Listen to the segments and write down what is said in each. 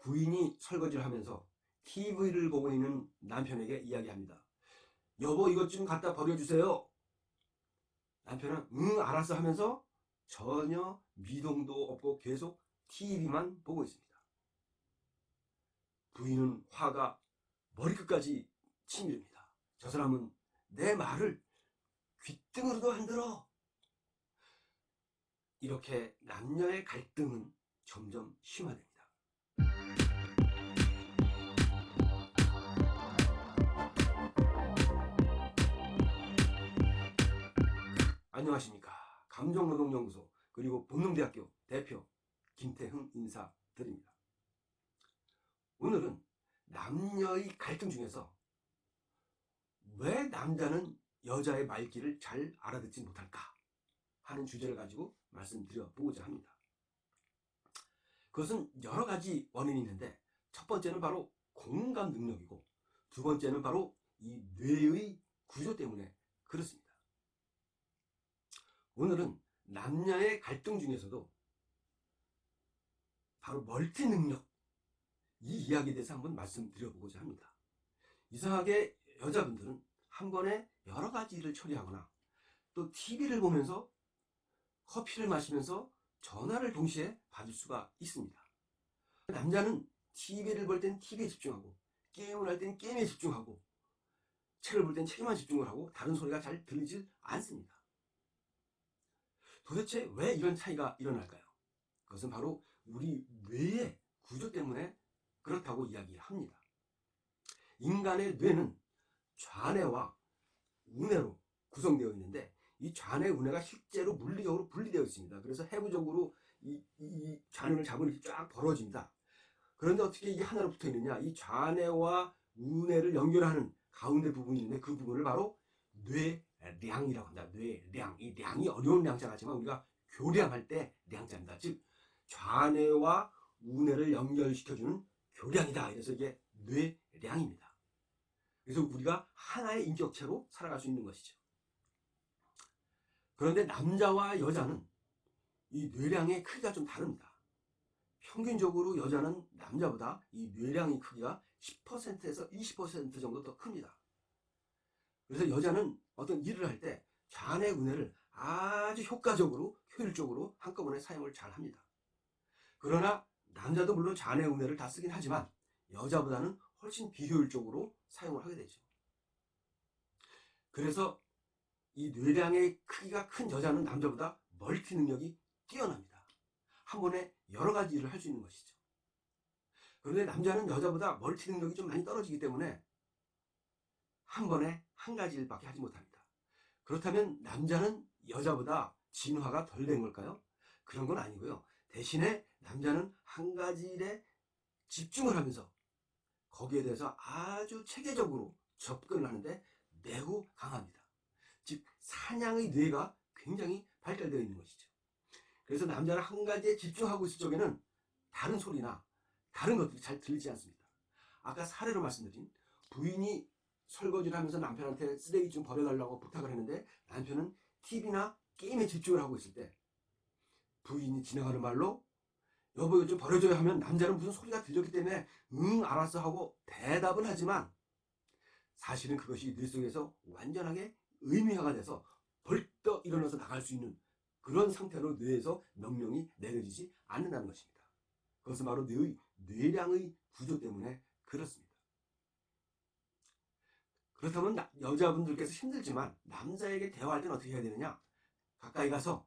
부인이 설거지를 하면서 TV를 보고 있는 남편에게 이야기합니다. 여보, 이것 좀 갖다 버려주세요. 남편은 응 알았어 하면서 전혀 미동도 없고 계속 TV만 보고 있습니다. 부인은 화가 머리끝까지 치밀립니다. 저 사람은 내 말을 귓등으로도 안 들어. 이렇게 남녀의 갈등은 점점 심화됩니다. 안녕하십니까. 감정노동연구소 그리고 본능대학교 대표 김태흥 인사드립니다. 오늘은 남녀의 갈등 중에서 왜 남자는 여자의 말귀를 잘 알아듣지 못할까 하는 주제를 가지고 말씀드려보고자 합니다. 그것은 여러 가지 원인이 있는데 첫 번째는 바로 공감 능력이고 두 번째는 바로 이 뇌의 구조 때문에 그렇습니다. 오늘은 남녀의 갈등 중에서도 바로 멀티 능력, 이 이야기에 대해서 한번 말씀드려보고자 합니다. 이상하게 여자분들은 한 번에 여러 가지 일을 처리하거나 또 TV를 보면서 커피를 마시면서 전화를 동시에 받을 수가 있습니다. 남자는 TV를 볼 땐 TV에 집중하고 게임을 할 땐 게임에 집중하고 책을 볼 땐 책에만 집중을 하고 다른 소리가 잘 들리질 않습니다. 도대체 왜 이런 차이가 일어날까요? 그것은 바로 우리 뇌의 구조 때문에 그렇다고 이야기합니다. 인간의 뇌는 좌뇌와 우뇌로 구성되어 있는데 이 좌뇌 우뇌가 실제로 물리적으로 분리되어 있습니다. 그래서 해부적으로 이 좌뇌를 잡으면 이렇게 쫙 벌어집니다. 그런데 어떻게 이게 하나로 붙어 있느냐? 이 좌뇌와 우뇌를 연결하는 가운데 부분이 있는데 그 부분을 바로 뇌량이라고 합니다. 뇌량. 이 량이 어려운 량자 같지만 우리가 교량할 때 량자입니다. 즉 좌뇌와 우뇌를 연결시켜주는 교량이다. 그래서 이게 뇌량입니다. 그래서 우리가 하나의 인격체로 살아갈 수 있는 것이죠. 그런데 남자와 여자는 이 뇌량의 크기가 좀 다릅니다. 평균적으로 여자는 남자보다 이 뇌량의 크기가 10%에서 20% 정도 더 큽니다. 그래서 여자는 어떤 일을 할 때 좌뇌 우뇌를 아주 효과적으로 효율적으로 한꺼번에 사용을 잘 합니다. 그러나 남자도 물론 좌뇌 우뇌를 다 쓰긴 하지만 여자보다는 훨씬 비효율적으로 사용을 하게 되죠. 그래서 이 뇌량의 크기가 큰 여자는 남자보다 멀티 능력이 뛰어납니다. 한 번에 여러 가지 일을 할 수 있는 것이죠. 그런데 남자는 여자보다 멀티 능력이 좀 많이 떨어지기 때문에 한 번에 한 가지 일밖에 하지 못합니다. 그렇다면 남자는 여자보다 진화가 덜 된 걸까요? 그런 건 아니고요. 대신에 남자는 한 가지 일에 집중을 하면서 거기에 대해서 아주 체계적으로 접근을 하는데 매우 강합니다. 즉 사냥의 뇌가 굉장히 발달되어 있는 것이죠. 그래서 남자는 한 가지에 집중하고 있을 적에는 다른 소리나 다른 것들이 잘 들리지 않습니다. 아까 사례로 말씀드린 부인이 설거지를 하면서 남편한테 쓰레기 좀 버려달라고 부탁을 했는데 남편은 TV나 게임에 집중을 하고 있을 때 부인이 지나가는 말로 여보 이거 좀 버려줘야 하면 남자는 무슨 소리가 들렸기 때문에 응 알았어 하고 대답은 하지만 사실은 그것이 뇌 속에서 완전하게 의미화가 돼서 벌떡 일어나서 나갈 수 있는 그런 상태로 뇌에서 명령이 내려지지 않는다는 것입니다. 그것은 바로 뇌량의 구조 때문에 그렇습니다. 그렇다면 여자분들께서 힘들지만 남자에게 대화할 때는 어떻게 해야 되느냐? 가까이 가서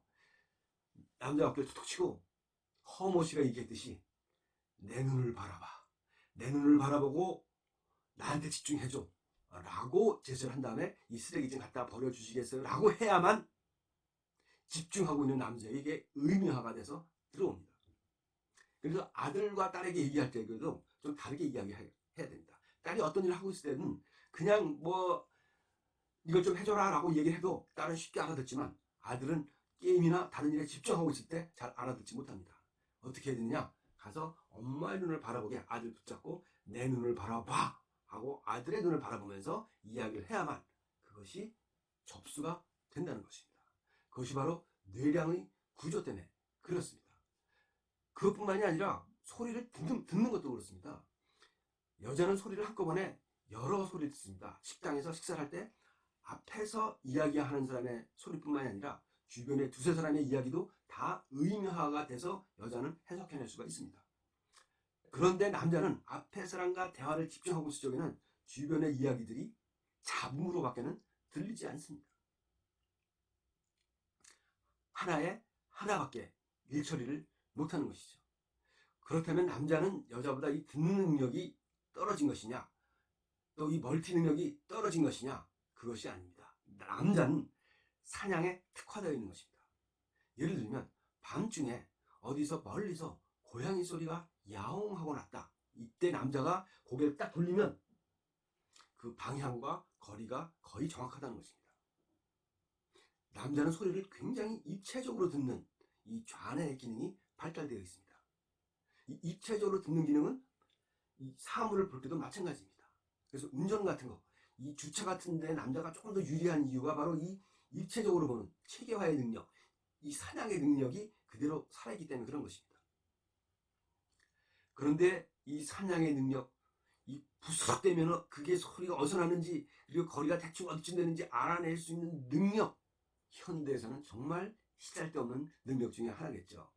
남자 어깨를 툭툭 치고 허모 씨가 얘기했듯이 내 눈을 바라봐. 내 눈을 바라보고 나한테 집중해줘. 라고 제스처를 한 다음에 이 쓰레기 좀 갖다 버려주시겠어요? 라고 해야만 집중하고 있는 남자에게 의미화가 돼서 들어옵니다. 그래서 아들과 딸에게 얘기할 때도 좀 다르게 이야기해야 됩니다. 딸이 어떤 일을 하고 있을 때는 그냥 뭐 이걸 좀 해줘라 라고 얘기를 해도 딸은 쉽게 알아듣지만 아들은 게임이나 다른 일에 집중하고 있을 때 잘 알아듣지 못합니다. 어떻게 해야 되느냐? 가서 엄마의 눈을 바라보게 아들 붙잡고 내 눈을 바라봐 하고 아들의 눈을 바라보면서 이야기를 해야만 그것이 접수가 된다는 것입니다. 그것이 바로 뇌량의 구조 때문에 그렇습니다. 그것뿐만이 아니라 소리를 듣는 것도 그렇습니다. 여자는 소리를 한꺼번에 여러 소리를 듣습니다. 식당에서 식사를 할 때 앞에서 이야기하는 사람의 소리뿐만이 아니라 주변의 두세 사람의 이야기도 다 의미화가 돼서 여자는 해석해낼 수가 있습니다. 그런데 남자는 앞에 사람과 대화를 집중하고 있을 적에는 주변의 이야기들이 잡음으로 밖에는 들리지 않습니다. 하나밖에 일 처리를 못하는 것이죠. 그렇다면 남자는 여자보다 이 듣는 능력이 떨어진 것이냐, 또 이 멀티 능력이 떨어진 것이냐, 그것이 아닙니다. 남자는 사냥에 특화되어 있는 것입니다. 예를 들면 밤중에 어디서 멀리서 고양이 소리가 야옹하고 났다. 이때 남자가 고개를 딱 돌리면 그 방향과 거리가 거의 정확하다는 것입니다. 남자는 소리를 굉장히 입체적으로 듣는 이 좌뇌의 기능이 발달되어 있습니다. 이 입체적으로 듣는 기능은 이 사물을 볼 때도 마찬가지입니다. 그래서 운전 같은 거, 이 주차 같은 데 남자가 조금 더 유리한 이유가 바로 이 입체적으로 보는 체계화의 능력, 이 사냥의 능력이 그대로 살아있기 때문에 그런 것입니다. 그런데 이 사냥의 능력, 이 부스럭대면 그게 소리가 어디서 나는지, 그리고 거리가 대충 어디쯤 되는지 알아낼 수 있는 능력, 현대에서는 정말 시잘데없는 능력 중에 하나겠죠.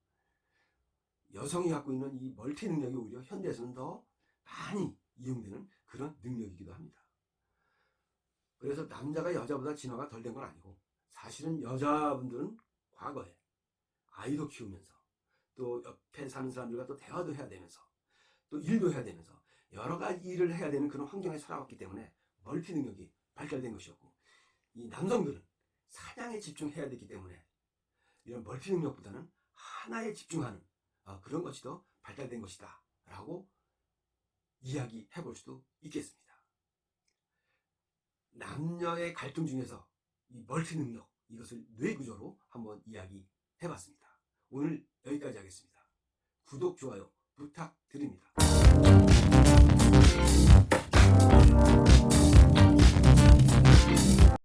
여성이 갖고 있는 이 멀티 능력이 오히려 현대에서는 더 많이 이용되는 그런 능력이기도 합니다. 그래서 남자가 여자보다 진화가 덜 된 건 아니고, 사실은 여자분들은 과거에 아이도 키우면서 또 옆에 사는 사람들과 또 대화도 해야 되면서 또 일도 해야 되면서 여러 가지 일을 해야 되는 그런 환경에 살아왔기 때문에 멀티 능력이 발달된 것이었고, 이 남성들은 사냥에 집중해야 되기 때문에 이런 멀티 능력보다는 하나에 집중하는 그런 것이 더 발달된 것이다 라고 이야기해 볼 수도 있겠습니다. 남녀의 갈등 중에서 이 멀티 능력, 이것을 뇌구조로 한번 이야기해 봤습니다. 오늘 여기까지 하겠습니다. 구독, 좋아요 부탁드립니다.